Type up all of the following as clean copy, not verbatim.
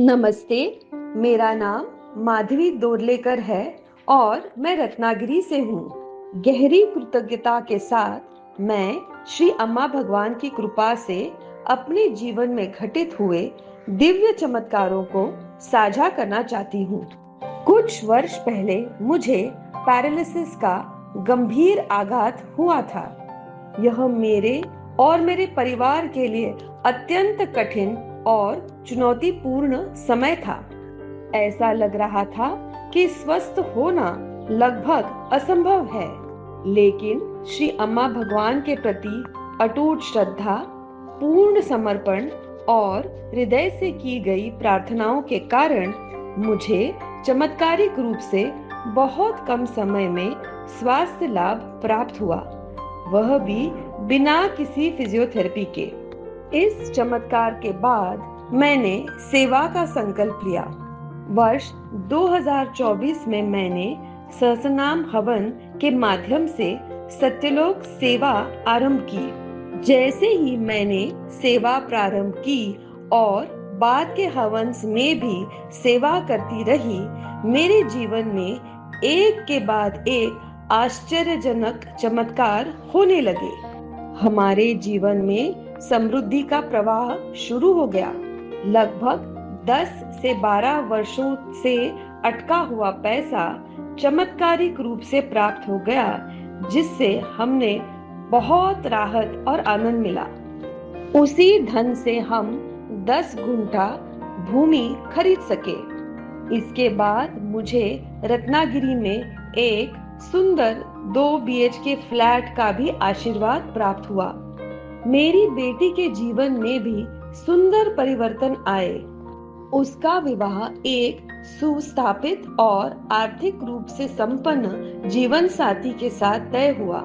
नमस्ते। मेरा नाम माधवी दोरलेकर है और मैं रत्नागिरी से हूँ। गहरी कृतज्ञता के साथ मैं श्री अम्मा भगवान की कृपा से अपने जीवन में घटित हुए दिव्य चमत्कारों को साझा करना चाहती हूँ। कुछ वर्ष पहले मुझे पैरालिसिस का गंभीर आघात हुआ था। यह मेरे और मेरे परिवार के लिए अत्यंत कठिन और चुनौतीपूर्ण समय था। ऐसा लग रहा था कि स्वस्थ होना लगभग असंभव है, लेकिन श्री अम्मा भगवान के प्रति अटूट श्रद्धा, पूर्ण समर्पण और हृदय से की गई प्रार्थनाओं के कारण मुझे चमत्कारिक रूप से बहुत कम समय में स्वास्थ्य लाभ प्राप्त हुआ, वह भी बिना किसी फिजियोथेरेपी के। इस चमत्कार के बाद मैंने सेवा का संकल्प लिया। वर्ष 2024 में मैंने सहस्त्रनाम हवन के माध्यम से सत्यलोक सेवा आरंभ की। जैसे ही मैंने सेवा प्रारंभ की और बाद के हवंस में भी सेवा करती रही, मेरे जीवन में एक के बाद एक आश्चर्यजनक चमत्कार होने लगे। हमारे जीवन में समृद्धि का प्रवाह शुरू हो गया। लगभग 10 से 12 वर्षों से अटका हुआ पैसा चमत्कारिक रूप से प्राप्त हो गया, जिससे हमने बहुत राहत और आनंद मिला। उसी धन से हम 10 गुंठा भूमि खरीद सके। इसके बाद मुझे रत्नागिरी में एक सुंदर 2 BHK फ्लैट का भी आशीर्वाद प्राप्त हुआ। मेरी बेटी के जीवन में भी सुंदर परिवर्तन आए। उसका विवाह एक सुस्थापित और आर्थिक रूप से संपन्न जीवन साथी के साथ तय हुआ,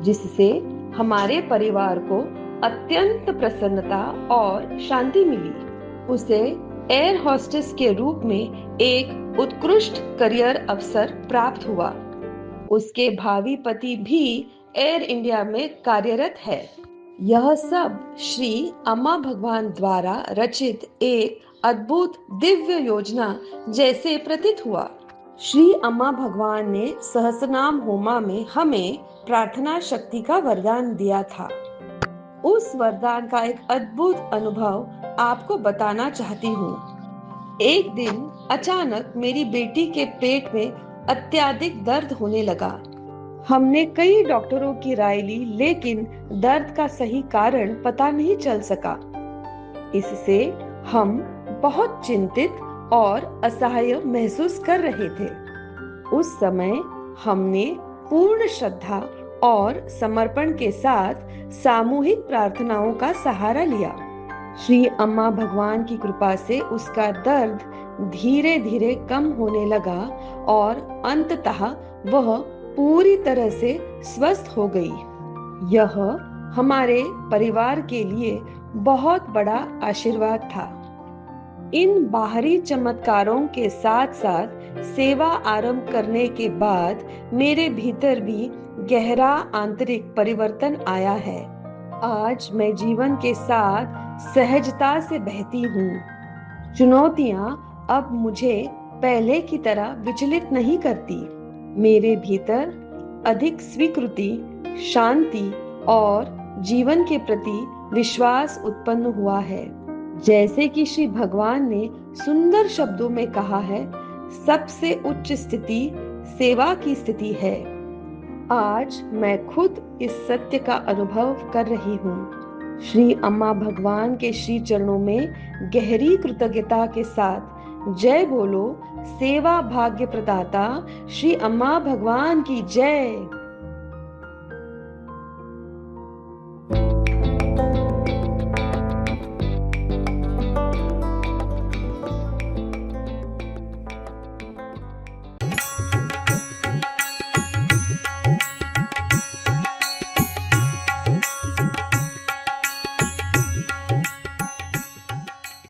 जिससे हमारे परिवार को अत्यंत प्रसन्नता और शांति मिली। उसे एयर होस्टेस के रूप में एक उत्कृष्ट करियर अवसर प्राप्त हुआ। उसके भावी पति भी एयर इंडिया में कार्यरत है। यह सब श्री अम्मा भगवान द्वारा रचित एक अद्भुत दिव्य योजना जैसे प्रतीत हुआ। श्री अम्मा भगवान ने सहस्त्रनाम होमा में हमें प्रार्थना शक्ति का वरदान दिया था। उस वरदान का एक अद्भुत अनुभव आपको बताना चाहती हूँ। एक दिन अचानक मेरी बेटी के पेट में अत्यधिक दर्द होने लगा। हमने कई डॉक्टरों की राय ली, लेकिन दर्द का सही कारण पता नहीं चल सका। इससे हम बहुत चिंतित और असहाय महसूस कर रहे थे। उस समय हमने पूर्ण श्रद्धा और समर्पण के साथ सामूहिक प्रार्थनाओं का सहारा लिया। श्री अम्मा भगवान की कृपा से उसका दर्द धीरे धीरे कम होने लगा और अंततः वह पूरी तरह से स्वस्थ हो गई। यह हमारे परिवार के लिए बहुत बड़ा आशीर्वाद था। इन बाहरी चमत्कारों के साथ साथ सेवा आरंभ करने के बाद मेरे भीतर भी गहरा आंतरिक परिवर्तन आया है। आज मैं जीवन के साथ सहजता से बहती हूँ। चुनौतियाँ अब मुझे पहले की तरह विचलित नहीं करती। मेरे भीतर अधिक स्वीकृति, शांति और जीवन के प्रति विश्वास उत्पन्न हुआ है। जैसे कि श्री भगवान ने सुंदर शब्दों में कहा है, सबसे उच्च स्थिति सेवा की स्थिति है। आज मैं खुद इस सत्य का अनुभव कर रही हूँ। श्री अम्मा भगवान के श्री चरणों में गहरी कृतज्ञता के साथ जय बोलो। सेवा भाग्य प्रदाता श्री अम्मा भगवान की जय।